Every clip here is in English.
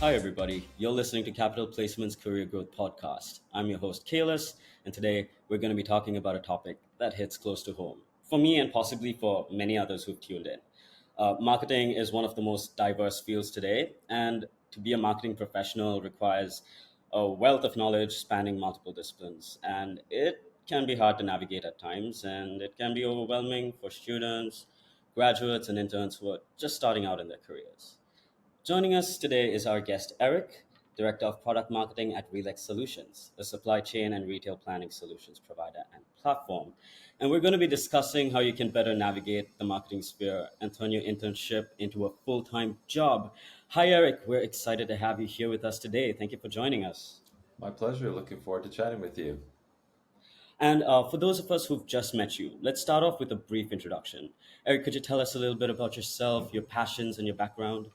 Hi, everybody. You're listening to Capital Placement's Career Growth Podcast. I'm your host, Kalis, and today we're going to be talking about a topic that hits close to home for me and possibly for many others who've tuned in. Marketing is one of the most diverse fields today, and to be a marketing professional requires a wealth of knowledge spanning multiple disciplines. And it can be hard to navigate at times, and it can be overwhelming for students, graduates, and interns who are just starting out in their careers. Joining us today is our guest, Eric, Director of Product Marketing at Relex Solutions, a supply chain and retail planning solutions provider and platform. And we're going to be discussing how you can better navigate the marketing sphere and turn your internship into a full time job. Hi, Eric. We're excited to have you here with us today. Thank you for joining us. My pleasure. Looking forward to chatting with you. And for those of us who've just met you, let's start off with a brief introduction. Eric, could you tell us a little bit about yourself, your passions, and your background?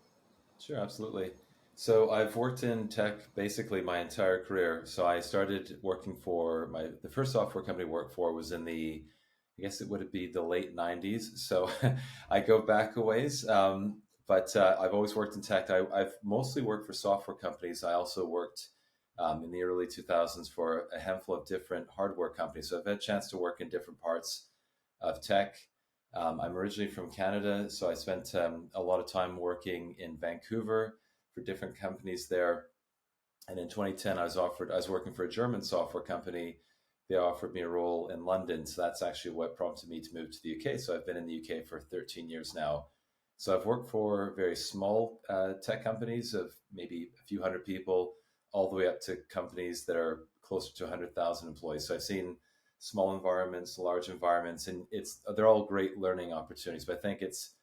Sure, absolutely. So I've worked in tech basically my entire career. So I started working for the first software company I worked for was in I guess it would be the late 90s. So I go back a ways. But I've always worked in tech. I've mostly worked for software companies. I also worked in the early 2000s for a handful of different hardware companies. So I've had a chance to work in different parts of tech. I'm originally from Canada, so I spent a lot of time working in Vancouver for different companies there. And in 2010, I was working for a German software company. They offered me a role in London, so that's actually what prompted me to move to the UK. So I've been in the UK for 13 years now. So I've worked for very small tech companies of maybe a few hundred people, all the way up to companies that are closer to 100,000 employees. So I've seen small environments, large environments, and they're all great learning opportunities. But I think it's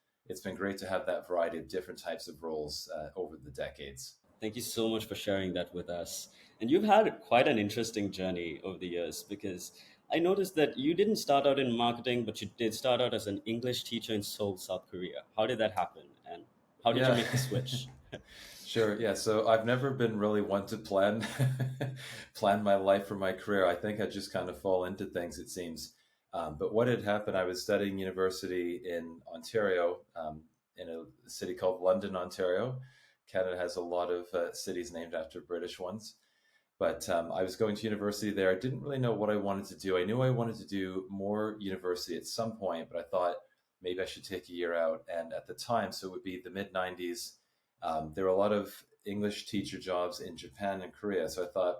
been great to have that variety of different types of roles over the decades. Thank you so much for sharing that with us. And you've had quite an interesting journey over the years because I noticed that you didn't start out in marketing, but you did start out as an English teacher in Seoul, South Korea. How did that happen? And how did you Yeah, make the switch? sure. Yeah, so I've never been really one to plan plan my life or my career. I think I just kind of fall into things, it seems. But what had happened, I was studying university in Ontario, in a city called London, Ontario. Canada has a lot of cities named after British ones. But I was going to university there. I didn't really know what I wanted to do. I knew I wanted to do more university at some point, but I thought maybe I should take a year out. And at the time, so it would be the mid 90s, there were a lot of English teacher jobs in Japan and Korea. So I thought,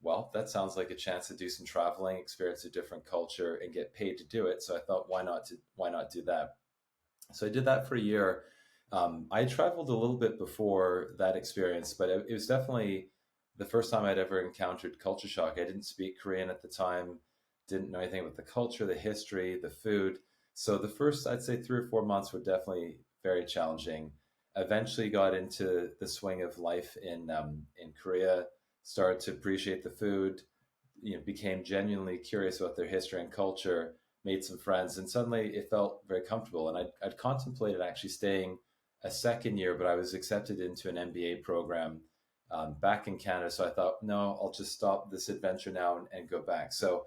well, that sounds like a chance to do some traveling, experience a different culture, and get paid to do it. So I thought, why not do that? So I did that for a year. I traveled a little bit before that experience, but it was definitely the first time I'd ever encountered culture shock. I didn't speak Korean at the time, didn't know anything about the culture, the history, the food. So the first, I'd say 3 or 4 months were definitely very challenging. Eventually got into the swing of life in Korea, started to appreciate the food, became genuinely curious about their history and culture, made some friends, and suddenly it felt very comfortable. And I'd contemplated actually staying a second year, but I was accepted into an MBA program back in Canada. So I thought, no, I'll just stop this adventure now and go back. So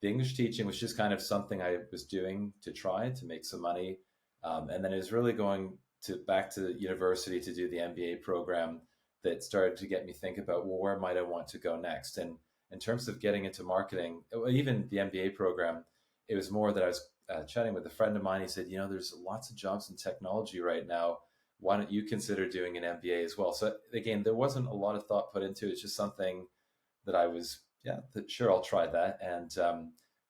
the English teaching was just kind of something I was doing to try to make some money. And then it was really going back to university to do the MBA program that started to get me think about, well, where might I want to go next? And in terms of getting into marketing, even the MBA program, it was more that I was chatting with a friend of mine. He said, there's lots of jobs in technology right now. Why don't you consider doing an MBA as well? So again, there wasn't a lot of thought put into it. It's just something that I was, sure, I'll try that. And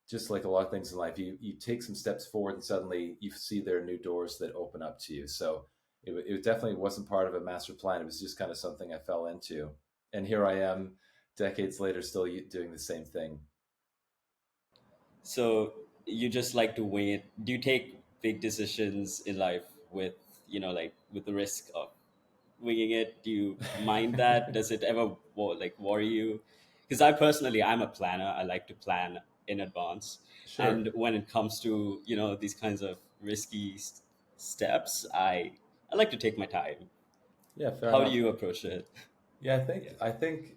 just like a lot of things in life, you take some steps forward and suddenly you see there are new doors that open up to you. So it definitely wasn't part of a master plan. It was just kind of something I fell into. And here I am decades later, still doing the same thing. So you just like to wing it. Do you take big decisions in life with, like with the risk of winging it? Do you mind that? Does it ever worry you? Because I'm a planner. I like to plan in advance, Sure. and when it comes to these kinds of risky steps, I like to take my time. Yeah, fair How do enough. you approach it? Yeah, I think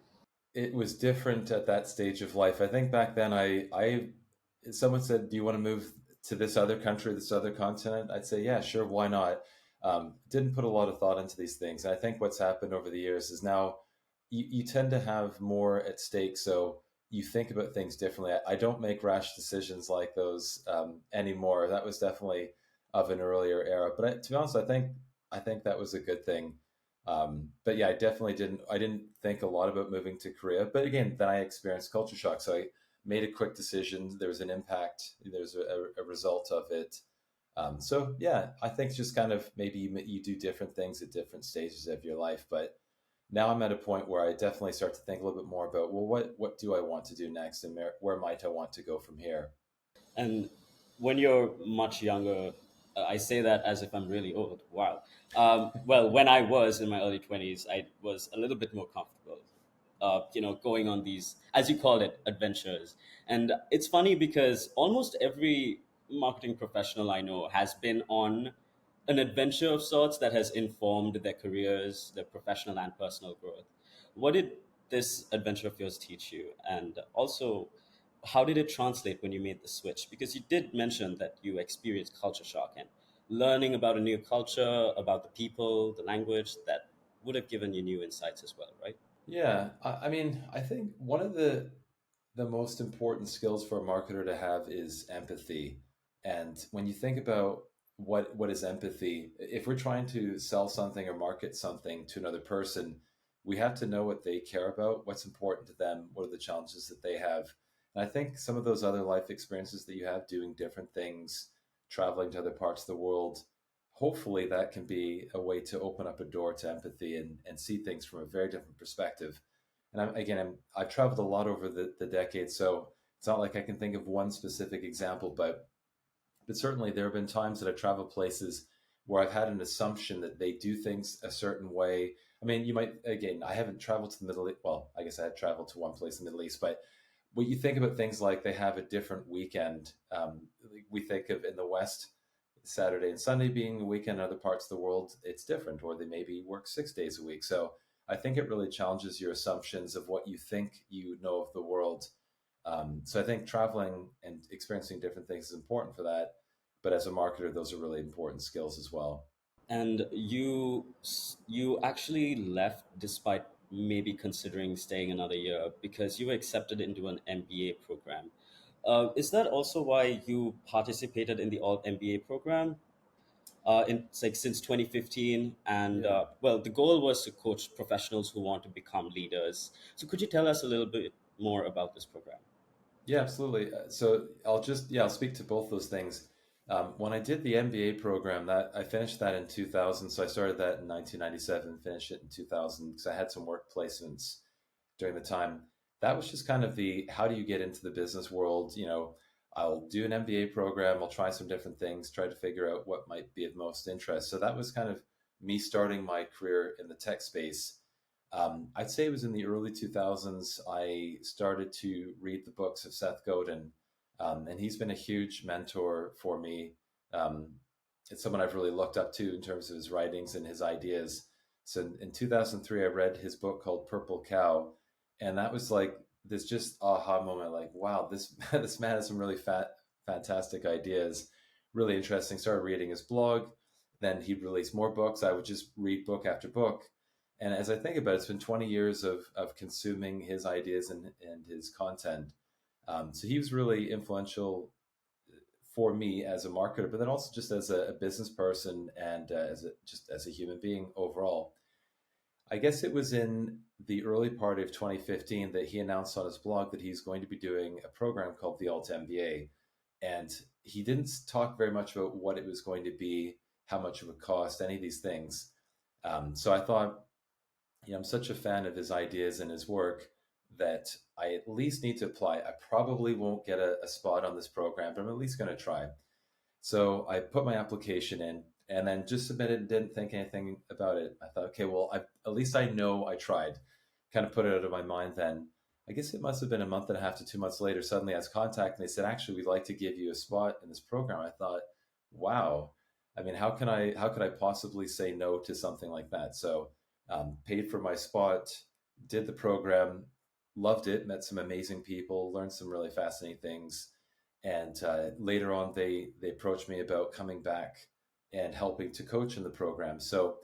it was different at that stage of life. I think back then I someone said, "Do you want to move to this other country, this other continent?" I'd say, "Yeah, sure, why not?" Didn't put a lot of thought into these things. And I think what's happened over the years is now you tend to have more at stake. So you think about things differently. I don't make rash decisions like those anymore. That was definitely of an earlier era. But to be honest, I think that was a good thing. But yeah, I definitely didn't. I didn't think a lot about moving to Korea. But again, then I experienced culture shock. So I made a quick decision. There was an impact. There's a result of it. So yeah, I think just kind of maybe you do different things at different stages of your life. But now I'm at a point where I definitely start to think a little bit more about, well, what do I want to do next, and where might I want to go from here? And when you're much younger, I say that as if I'm really old. Wow. Well, when I was in my early 20s, I was a little bit more comfortable, going on these, as you called it, adventures. And it's funny because almost every marketing professional I know has been on an adventure of sorts that has informed their careers, their professional and personal growth. What did this adventure of yours teach you? And also, how did it translate when you made the switch? Because you did mention that you experienced culture shock and learning about a new culture, about the people, the language, that would have given you new insights as well, right? Yeah, I mean, I think one of the most important skills for a marketer to have is empathy. And when you think about what is empathy, if we're trying to sell something or market something to another person, we have to know what they care about, what's important to them, what are the challenges that they have. And I think some of those other life experiences that you have doing different things, traveling to other parts of the world, hopefully that can be a way to open up a door to empathy and see things from a very different perspective. And I've traveled a lot over the decades, so it's not like I can think of one specific example, but certainly there have been times that I've traveled places where I've had an assumption that they do things a certain way. I mean, you might, again, I haven't traveled to the Middle East. Well, I guess I had traveled to one place in the Middle East, but when you think about things like they have a different weekend, we think of in the West, Saturday and Sunday being a weekend. In other parts of the world, it's different, or they maybe work 6 days a week. So I think it really challenges your assumptions of what you think you know of the world. So I think traveling and experiencing different things is important for that. But as a marketer, those are really important skills as well. And you actually left despite maybe considering staying another year because you were accepted into an MBA program. Is that also why you participated in the Alt MBA program? In like since 2015, and Yeah. well, the goal was to coach professionals who want to become leaders. So could you tell us a little bit more about this program? Yeah, absolutely. So I'll speak to both those things. When I did the MBA program, that I finished that in 2000. So I started that in 1997, finished it in 2000 because I had some work placements during the time. That was just kind of the how do you get into the business world? I'll do an MBA program, I'll try some different things, try to figure out what might be of most interest. So that was kind of me starting my career in the tech space. I'd say it was in the early 2000s. I started to read the books of Seth Godin, and he's been a huge mentor for me. Um, it's someone I've really looked up to in terms of his writings and his ideas. So in 2003, I read his book called Purple Cow, and that was like this just aha moment, like, wow, this this man has some really fantastic ideas, really interesting. Started reading his blog, then he'd release more books. I would just read book after book, and as I think about it, it's been 20 years of consuming his ideas and his content. So he was really influential for me as a marketer, but then also just as a business person and just as a human being overall. I guess it was in the early part of 2015 that he announced on his blog that he's going to be doing a program called the Alt MBA. And he didn't talk very much about what it was going to be, how much it would cost, any of these things. So I thought, I'm such a fan of his ideas and his work that I at least need to apply. I probably won't get a spot on this program, but I'm at least going to try. So I put my application in and then just submitted and didn't think anything about it. I thought, okay, well, at least I know I tried. Kind of put it out of my mind then. I guess it must have been a month and a half to 2 months later. Suddenly I was contacted and they said, actually, we'd like to give you a spot in this program. I thought, wow. I mean, how could I possibly say no to something like that? So paid for my spot, did the program, loved it, met some amazing people, learned some really fascinating things. And later on, they approached me about coming back and helping to coach in the program. So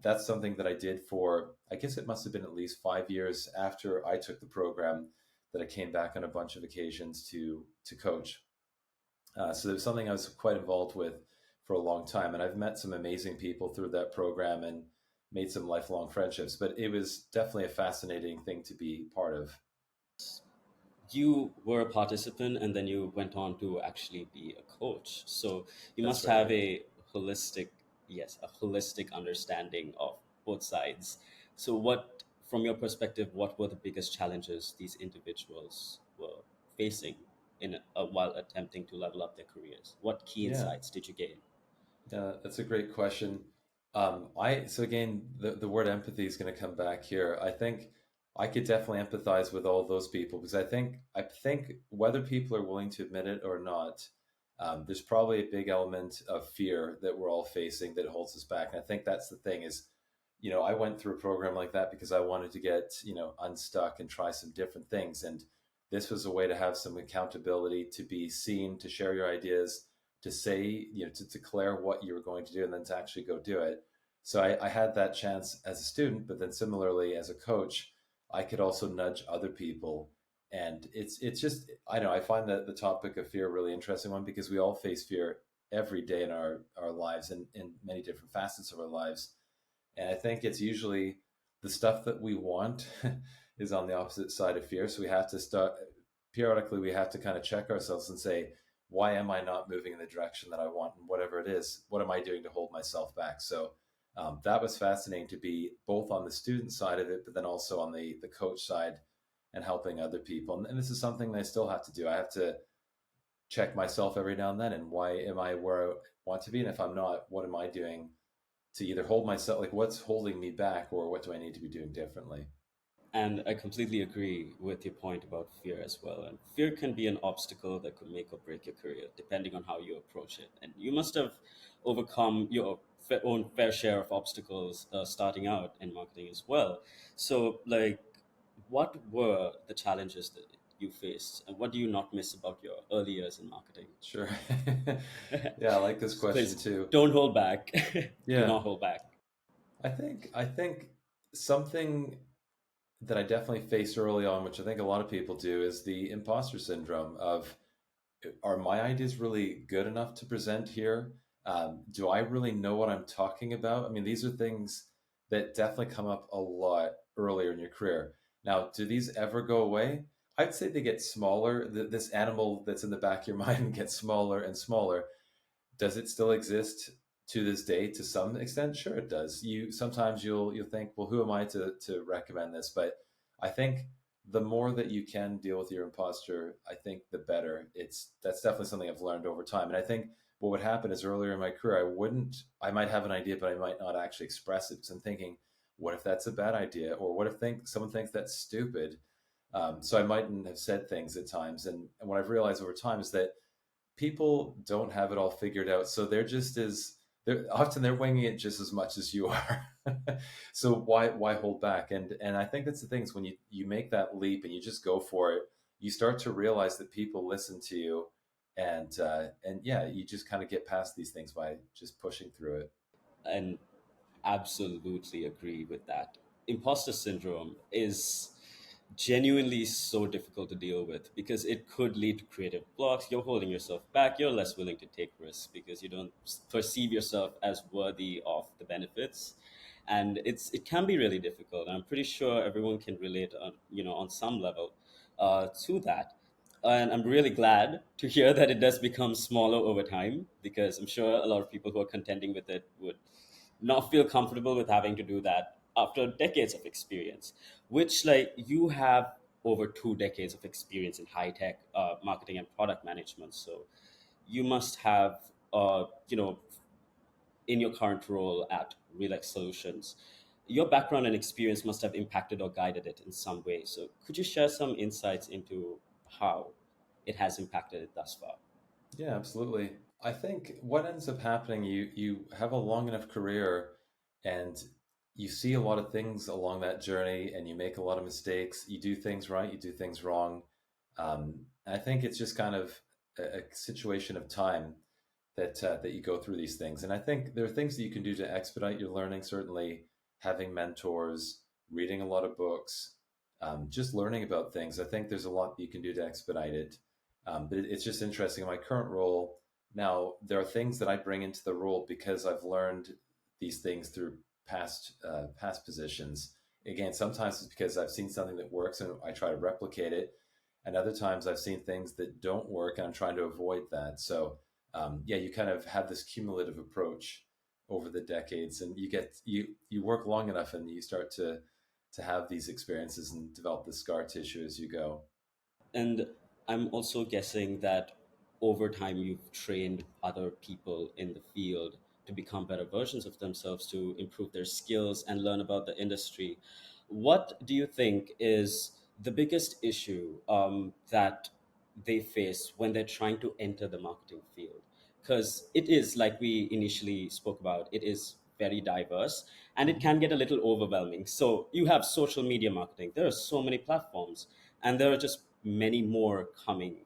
that's something that I did for, I guess it must have been at least 5 years after I took the program, that I came back on a bunch of occasions to coach. So it was something I was quite involved with for a long time, and I've met some amazing people through that program and made some lifelong friendships. But it was definitely a fascinating thing to be part of. You were a participant and then you went on to actually be a coach. So you That's must right. have a holistic, yes, a holistic understanding of both sides. So, what, from your perspective, what were the biggest challenges these individuals were facing while attempting to level up their careers? What key Yeah. insights did you gain? Yeah, that's a great question. I so again, the word empathy is going to come back here. I think I could definitely empathize with all those people because I think whether people are willing to admit it or not, there's probably a big element of fear that we're all facing that holds us back. And I think that's the thing is, I went through a program like that because I wanted to get, unstuck and try some different things. And this was a way to have some accountability, to be seen, to share your ideas, to say, to declare what you were going to do and then to actually go do it. So I had that chance as a student, but then similarly as a coach, I could also nudge other people. And it's just, I don't know, I find that the topic of fear a really interesting one because we all face fear every day in our lives and in many different facets of our lives. And I think it's usually the stuff that we want is on the opposite side of fear. So we have to start periodically, we have to kind of check ourselves and say, why am I not moving in the direction that I want? And whatever it is, what am I doing to hold myself back? So that was fascinating to be both on the student side of it, but then also on the coach side and helping other people. And this is something that I still have to do. I have to check myself every now and then. And why am I where I want to be? And if I'm not, what am I doing to either hold myself, like what's holding me back or what do I need to be doing differently? And I completely agree with your point about fear as well. And fear can be an obstacle that could make or break your career, depending on how you approach it. And you must have overcome your own fair share of obstacles starting out in marketing as well. So, like, what were the challenges that you faced, and what do you not miss about your early years in marketing? Sure. Yeah, I like this So question please too. don't hold back. Do Yeah, not hold back. I think something that I definitely faced early on, which I think a lot of people do, is the imposter syndrome of, are my ideas really good enough to present here? Do I really know what I'm talking about? I mean, these are things that definitely come up a lot earlier in your career. Now, do these ever go away? I'd say they get smaller. This animal that's in the back of your mind gets smaller and smaller. Does it still exist to this day to some extent? Sure, it does. You sometimes you'll think, well, who am I to recommend this? But I think the more that you can deal with your imposter, I think the better. That's definitely something I've learned over time. And I think what would happen is earlier in my career, I might have an idea, but I might not actually express it because I'm thinking, what if that's a bad idea, or what if someone thinks that's stupid? So I mightn't have said things at times. And what I've realized over time is that people don't have it all figured out. So they're winging it just as much as you are. So why hold back? And I think that's the thing is when you make that leap and you just go for it, you start to realize that people listen to you, and yeah, you just kind of get past these things by just pushing through it. And absolutely agree with that. Imposter syndrome is genuinely so difficult to deal with because it could lead to creative blocks. You're holding yourself back. You're less willing to take risks because you don't perceive yourself as worthy of the benefits. And it can be really difficult. I'm pretty sure everyone can relate on on some level to that. And I'm really glad to hear that it does become smaller over time because I'm sure a lot of people who are contending with it would not feel comfortable with having to do that after decades of experience, which, like, you have over 2 decades of experience in high tech marketing and product management. So you must have, in your current role at Relex Solutions, your background and experience must have impacted or guided it in some way. So could you share some insights into how it has impacted it thus far? Yeah, absolutely. I think what ends up happening, you have a long enough career and you see a lot of things along that journey and you make a lot of mistakes. You do things right, you do things wrong. I think it's just kind of a situation of time. that you go through these things. And I think there are things that you can do to expedite your learning. Certainly, having mentors, reading a lot of books, just learning about things. I think there's a lot that you can do to expedite it. But it's just interesting. In my current role now, there are things that I bring into the role because I've learned these things through past positions. Again, sometimes it's because I've seen something that works and I try to replicate it, and other times I've seen things that don't work and I'm trying to avoid that. So yeah, you kind of have this cumulative approach over the decades, and you work long enough, and you start to have these experiences and develop the scar tissue as you go. And I'm also guessing that over time you've trained other people in the field to become better versions of themselves, to improve their skills and learn about the industry. What do you think is the biggest issue that they face when they're trying to enter the marketing field? Because it is, like we initially spoke about, it is very diverse and it Mhm. can get a little overwhelming. So you have social media marketing, there are so many platforms, and there are just many more coming,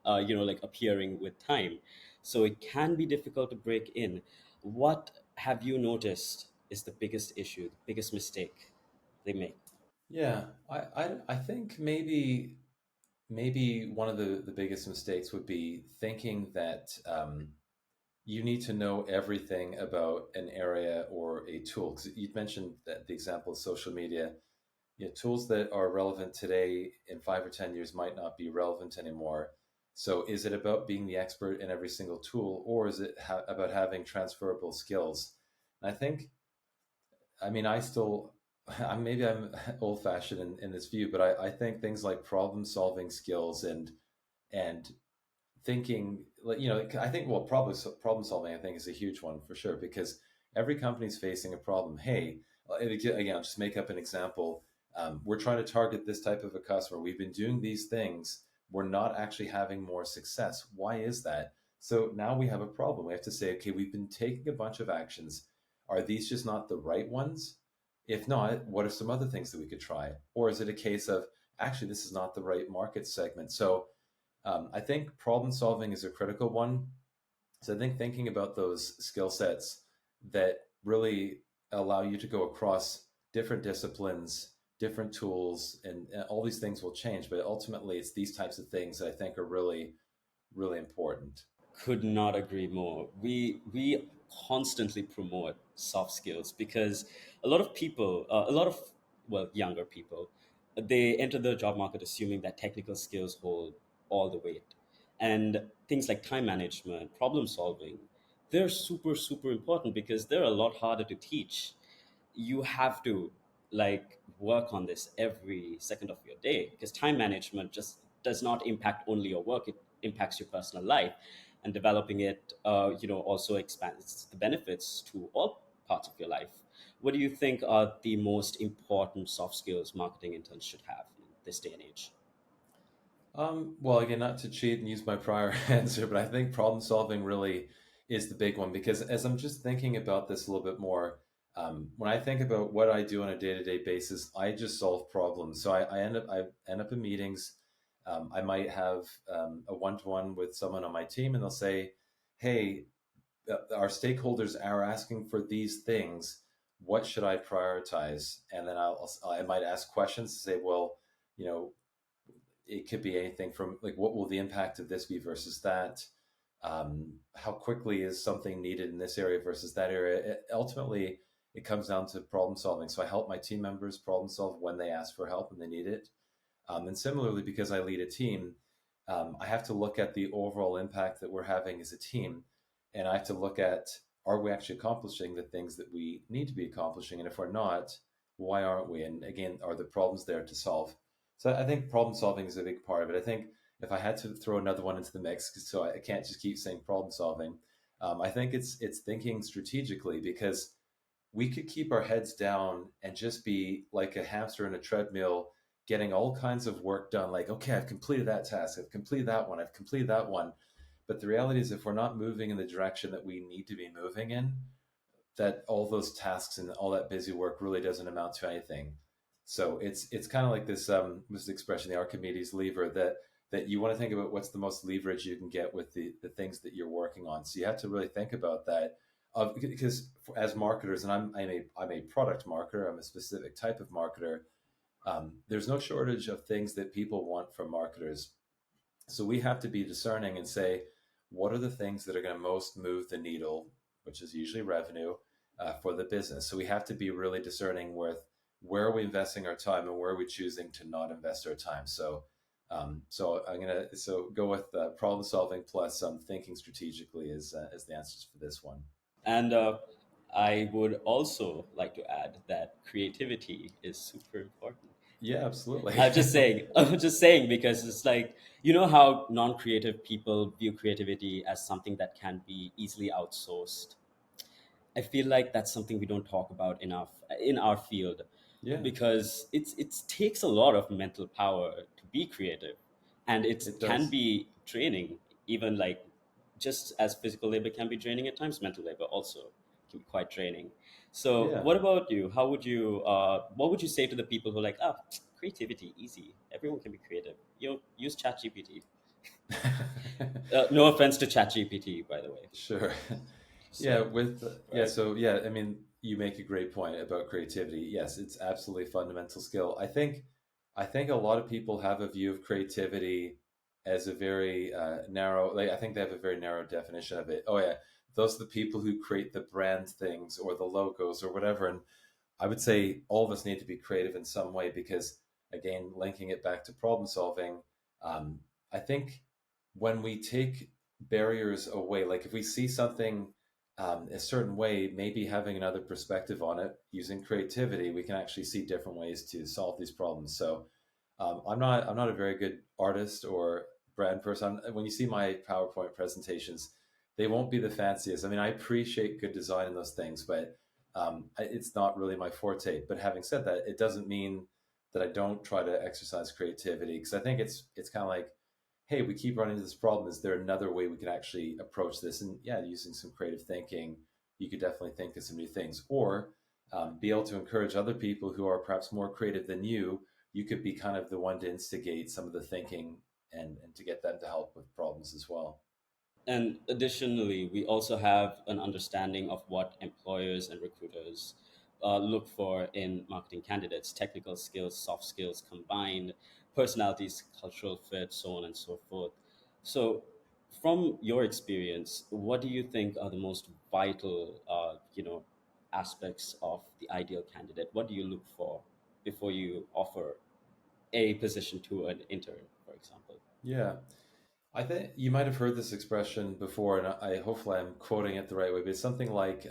like appearing with time. So it can be difficult to break in. What have you noticed is the biggest issue, the biggest mistake they make? Yeah, I think maybe one of the biggest mistakes would be thinking that you need to know everything about an area or a tool. Because you mentioned that the example of social media, tools that are relevant today in 5 or 10 years might not be relevant anymore. So is it about being the expert in every single tool, or is it about having transferable skills? And I think, I mean, I still, I'm old fashioned in this view, but I think things like problem solving skills and thinking, like, I think, well, problem solving, I think, is a huge one for sure, because every company's facing a problem. Hey, again, I'll just make up an example. We're trying to target this type of a customer. We've been doing these things. We're not actually having more success. Why is that? So now we have a problem. We have to say, okay, we've been taking a bunch of actions. Are these just not the right ones? If not, what are some other things that we could try? Or is it a case of, actually, this is not the right market segment? So I think problem solving is a critical one. So I think thinking about those skill sets that really allow you to go across different disciplines, different tools, and all these things will change. But ultimately, it's these types of things that I think are really, really important. Could not agree more. We constantly promote soft skills because a lot of people, a lot of, well, younger people, they enter the job market assuming that technical skills hold all the weight, and things like time management, problem solving, they're super important because they're a lot harder to teach. You have to like work on this every second of your day because time management just does not impact only your work, it impacts your personal life, and developing it also expands the benefits to all parts of your life. What do you think are the most important soft skills marketing interns should have in this day and age? Well, again, not to cheat and use my prior answer, but I think problem solving really is the big one, because as I'm just thinking about this a little bit more, when I think about what I do on a day-to-day basis, I just solve problems. So I end up in meetings. I might have a one-to-one with someone on my team, and they'll say, "Hey, our stakeholders are asking for these things. What should I prioritize?" And then I might ask questions to say, well, you know, it could be anything from, like, what will the impact of this be versus that? How quickly is something needed in this area versus that area? Ultimately, it comes down to problem solving. So I help my team members problem solve when they ask for help and they need it. And similarly, because I lead a team, I have to look at the overall impact that we're having as a team. And I have to look at, are we actually accomplishing the things that we need to be accomplishing? And if we're not, why aren't we? And again, are the problems there to solve? So I think problem solving is a big part of it. I think if I had to throw another one into the mix, so I can't just keep saying problem solving, I think it's thinking strategically, because we could keep our heads down and just be like a hamster in a treadmill, getting all kinds of work done. Like, okay, I've completed that task, I've completed that one, I've completed that one. But the reality is, if we're not moving in the direction that we need to be moving in, that all those tasks and all that busy work really doesn't amount to anything. So it's kind of like this expression, the Archimedes lever, that that you want to think about what's the most leverage you can get with the things that you're working on. So you have to really think about that. Because as marketers, and I'm a product marketer, I'm a specific type of marketer. There's no shortage of things that people want from marketers. So we have to be discerning and say, what are the things that are going to most move the needle, which is usually revenue, for the business. So we have to be really discerning with where are we investing our time and where are we choosing to not invest our time. So I'm gonna go with problem solving plus thinking strategically as the answers for this one. And I would also like to add that creativity is super important. Yeah, absolutely. I'm just saying, I'm just saying because it's like, you know how non-creative people view creativity as something that can be easily outsourced. I feel like that's something we don't talk about enough in our field, Yeah, because it takes a lot of mental power to be creative, and it it can does. be draining. Even like, just as physical labor can be draining at times, mental labor also can be quite draining. So, Yeah. what about you? How would you? What would you say to the people who are like, ah, creativity easy, everyone can be creative. You know, use ChatGPT. No offense to ChatGPT, by the way. Sure. Just Yeah, like, with yeah, right? so yeah, I mean, you make a great point about creativity. Yes, it's absolutely a fundamental skill. I think a lot of people have a view of creativity as a very narrow, like I think they have a very narrow definition of it. Oh yeah, those are the people who create the brand things or the logos or whatever. And I would say all of us need to be creative in some way because, again, linking it back to problem solving, um, I think when we take barriers away, like if we see something a certain way, maybe having another perspective on it using creativity, we can actually see different ways to solve these problems. So I'm not a very good artist or brand person. When you see my PowerPoint presentations, they won't be the fanciest. I mean, I appreciate good design in those things, but it's not really my forte. But having said that, it doesn't mean that I don't try to exercise creativity because I think it's kind of like, hey, we keep running into this problem. Is there another way we can actually approach this? And yeah, using some creative thinking, you could definitely think of some new things, or be able to encourage other people who are perhaps more creative than you. You could be kind of the one to instigate some of the thinking and to get them to help with problems as well. And additionally, we also have an understanding of what employers and recruiters look for in marketing candidates: technical skills, soft skills combined, personalities, cultural fit, so on and so forth. So, from your experience, what do you think are the most vital, aspects of the ideal candidate? What do you look for before you offer a position to an intern, for example? Yeah. I think you might have heard this expression before, and I hopefully I'm quoting it the right way, but it's something like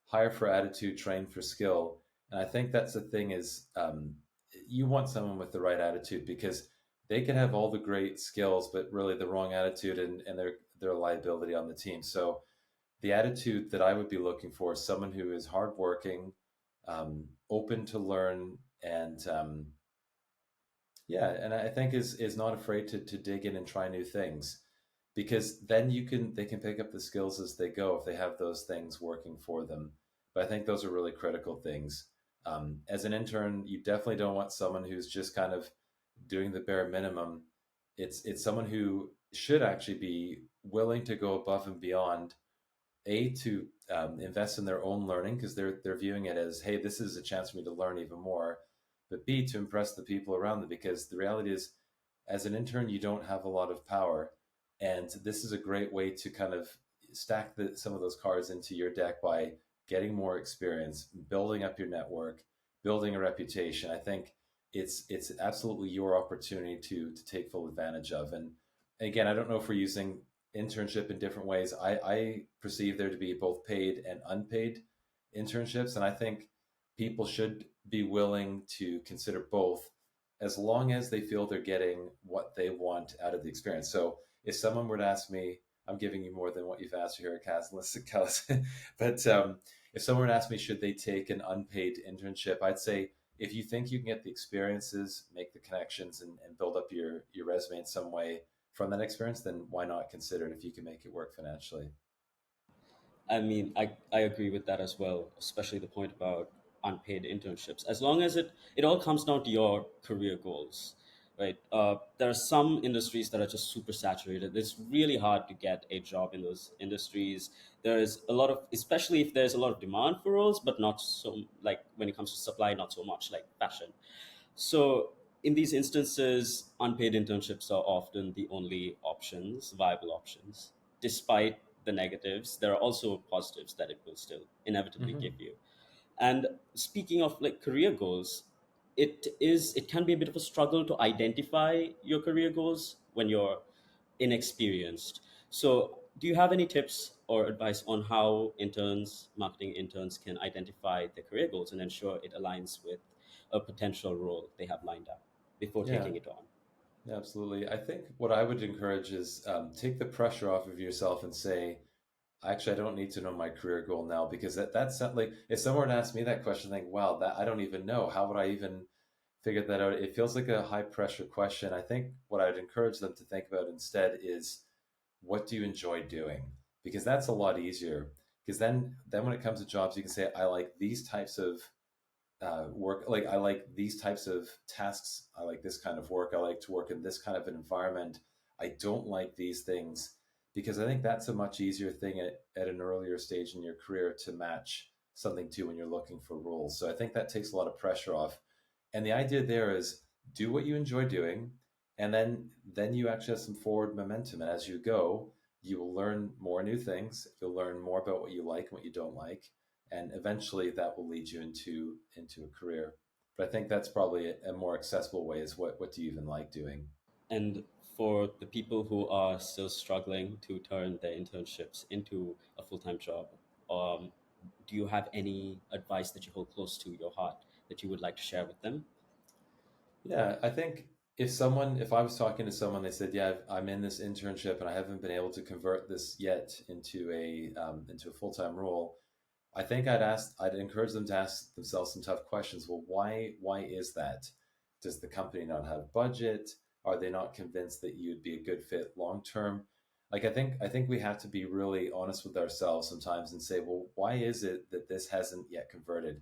hire for attitude, train for skill. And I think that's the thing is you want someone with the right attitude because they can have all the great skills, but really the wrong attitude and their liability on the team. So the attitude that I would be looking for is someone who is hardworking, open to learn, and yeah, and I think is not afraid to dig in and try new things because then they can pick up the skills as they go if they have those things working for them. But I think those are really critical things. As an intern, you definitely don't want someone who's just kind of doing the bare minimum. It's someone who should actually be willing to go above and beyond, a to invest in their own learning because they're viewing it as, hey, this is a chance for me to learn even more, but b to impress the people around them because the reality is as an intern you don't have a lot of power, and this is a great way to kind of stack some of those cards into your deck by getting more experience, building up your network, building a reputation. I think it's absolutely your opportunity to take full advantage of. And again, I don't know if we're using internship in different ways. I perceive there to be both paid and unpaid internships, and I think people should be willing to consider both as long as they feel they're getting what they want out of the experience. So if someone were to ask me, I'm giving you more than what you've asked here at Catalyst, but if someone were to ask me, should they take an unpaid internship, I'd say if you think you can get the experiences, make the connections, and build up your resume in some way from that experience, then why not consider it if you can make it work financially? I mean, I agree with that as well, especially the point about unpaid internships. As long as it all comes down to your career goals. right? There are some industries that are just super saturated. It's really hard to get a job in those industries. There's a lot of, especially if there's a lot of demand for roles, but not so, like when it comes to supply, not so much like fashion. So in these instances, unpaid internships are often the only options, viable options. Despite the negatives, there are also positives that it will still inevitably Hmm. give you. And speaking of like career goals, it can be a bit of a struggle to identify your career goals when you're inexperienced. So do you have any tips or advice on how interns, marketing interns, can identify their career goals and ensure it aligns with a potential role they have lined up before Yeah, taking it on? yeah, absolutely. I think what I would encourage is take the pressure off of yourself and say, actually, I don't need to know my career goal now because that's not like if someone asked me that question, I think, wow, that I don't even know. How would I even figure that out? It feels like a high pressure question. I think what I'd encourage them to think about instead is what do you enjoy doing? Because that's a lot easier. Because then when it comes to jobs, you can say, I like these types of work. Like I like these types of tasks. I like this kind of work. I like to work in this kind of an environment. I don't like these things because I think that's a much easier thing at an earlier stage in your career to match something to when you're looking for roles. So I think that takes a lot of pressure off. And the idea there is do what you enjoy doing, and then you actually have some forward momentum. And as you go, you will learn more new things. You'll learn more about what you like and what you don't like, and eventually that will lead you into a career. But I think that's probably a more accessible way is what do you even like doing? And for the people who are still struggling to turn their internships into a full-time job, um, do you have any advice that you hold close to your heart that you would like to share with them? Yeah, I think if I was talking to someone, they said, "Yeah, I'm in this internship and I haven't been able to convert this yet into a full time role," I think I'd encourage them to ask themselves some tough questions. Well, why is that? Does the company not have budget? Are they not convinced that you'd be a good fit long term? Like I think we have to be really honest with ourselves sometimes and say, well, why is it that this hasn't yet converted?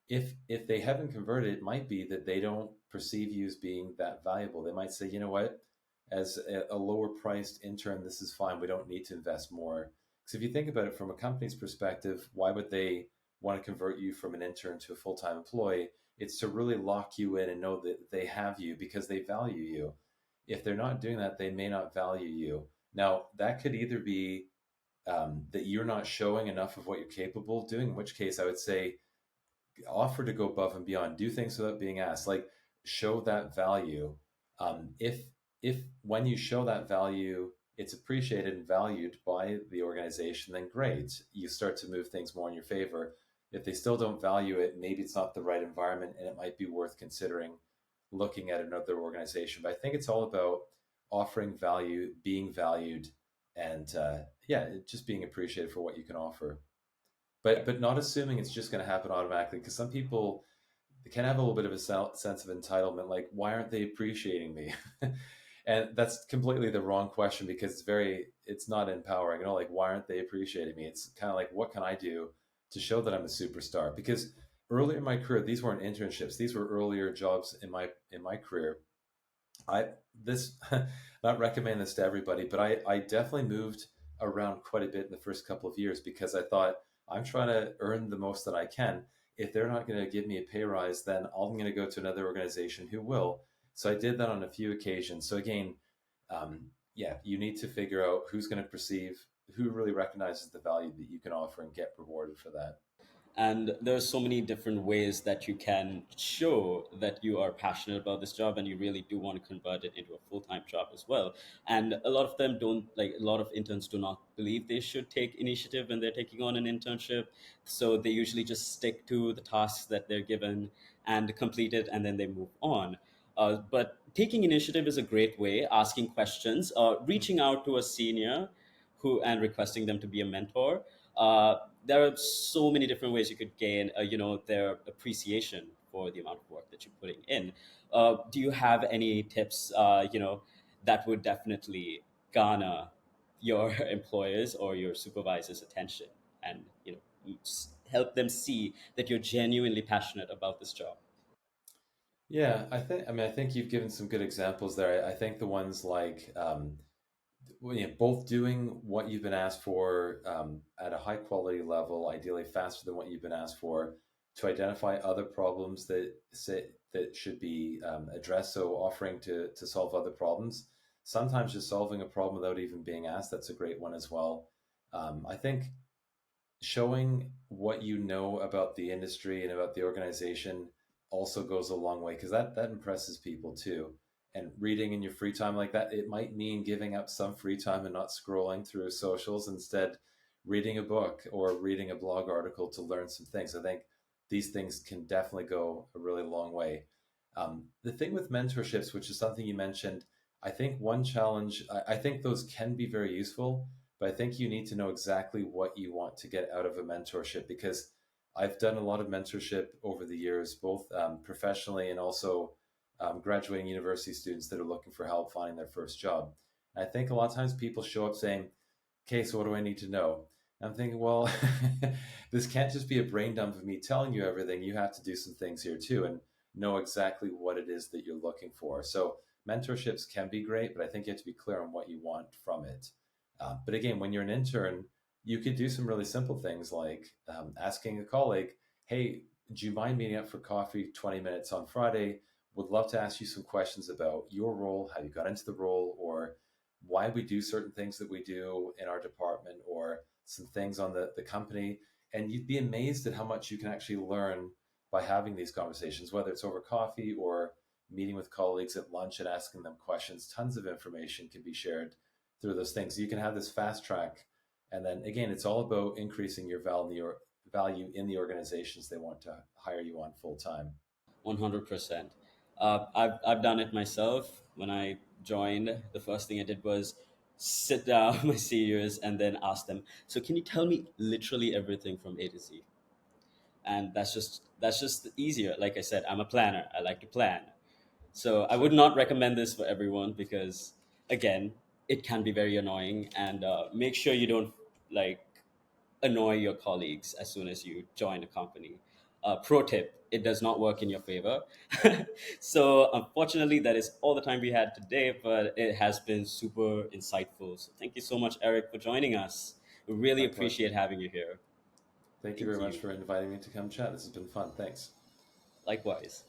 If they haven't converted, it might be that they don't perceive you as being that valuable. They might say, you know what, as a lower priced intern, this is fine. We don't need to invest more. Because if you think about it from a company's perspective, why would they want to convert you from an intern to a full time employee? It's to really lock you in and know that they have you because they value you. If they're not doing that, they may not value you. Now, that could either be that you're not showing enough of what you're capable of doing, in which case I would say offer to go above and beyond, do things without being asked, like show that value. If when you show that value, it's appreciated and valued by the organization, then great, you start to move things more in your favor. If they still don't value it, maybe it's not the right environment and it might be worth considering looking at another organization. But I think it's all about offering value, being valued, and yeah, just being appreciated for what you can offer, but not assuming it's just going to happen automatically, because some people can have a little bit of a sense of entitlement, like why aren't they appreciating me? And that's completely the wrong question, because it's not empowering at all. Like why aren't they appreciating me? It's kind of like, what can I do to show that I'm a superstar? Because earlier in my career, these weren't internships, these were earlier jobs in my career. I this not recommend this to everybody, but I definitely moved around quite a bit in the first couple of years because I thought I'm trying to earn the most that I can. If they're not going to give me a pay rise, then I'm going to go to another organization who will. So I did that on a few occasions. So again, yeah, you need to figure out who's going to perceive, who really recognizes the value that you can offer and get rewarded for that. And there's so many different ways that you can show that you are passionate about this job and you really do want to convert it into a full-time job as well. And a lot of them don't, like a lot of interns do not believe they should take initiative when they're taking on an internship, so they usually just stick to the tasks that they're given and complete it, and then they move on. But taking initiative is a great way, asking questions, reaching out to a senior who and requesting them to be a mentor. There are so many different ways you could gain, their appreciation for the amount of work that you're putting in. Do you have any tips, that would definitely garner your employers or your supervisor's attention and, help them see that you're genuinely passionate about this job? Yeah, I think you've given some good examples there. I think the ones like well, yeah, both doing what you've been asked for at a high quality level, ideally faster than what you've been asked for, to identify other problems that should be addressed. So offering to solve other problems. Sometimes just solving a problem without even being asked. That's a great one as well. I think showing what you know about the industry and about the organization also goes a long way because that impresses people too. And reading in your free time like that, it might mean giving up some free time and not scrolling through socials, instead reading a book or reading a blog article to learn some things. I think these things can definitely go a really long way. The thing with mentorships, which is something you mentioned, I think one challenge, I think those can be very useful, but I think you need to know exactly what you want to get out of a mentorship, because I've done a lot of mentorship over the years, both professionally and also graduating university students that are looking for help finding their first job. And I think a lot of times people show up saying, okay, so what do I need to know? And I'm thinking, well, this can't just be a brain dump of me telling you everything. You have to do some things here too and know exactly what it is that you're looking for. So mentorships can be great, but I think you have to be clear on what you want from it. But again, when you're an intern, you could do some really simple things like asking a colleague, hey, do you mind meeting up for coffee 20 minutes on Friday? Would love to ask you some questions about your role, how you got into the role, or why we do certain things that we do in our department, or some things on the company. And you'd be amazed at how much you can actually learn by having these conversations, whether it's over coffee or meeting with colleagues at lunch and asking them questions. Tons of information can be shared through those things. You can have this fast track. And then again, it's all about increasing your value in the organizations they want to hire you on full time. 100%. I've done it myself. When I joined, the first thing I did was sit down with my seniors and then ask them, so can you tell me literally everything from A to Z? And that's just easier. Like I said, I'm a planner. I like to plan. So I would Sure. not recommend this for everyone because, again, it can be very annoying. And make sure you don't like annoy your colleagues as soon as you join a company. Pro tip: it does not work in your favor. So unfortunately, that is all the time we had today. But it has been super insightful. So thank you so much, Eric, for joining us. We really My pleasure. appreciate having you here. Thank you Thank very much you. for inviting me to come chat. This has been fun. Thanks. Likewise.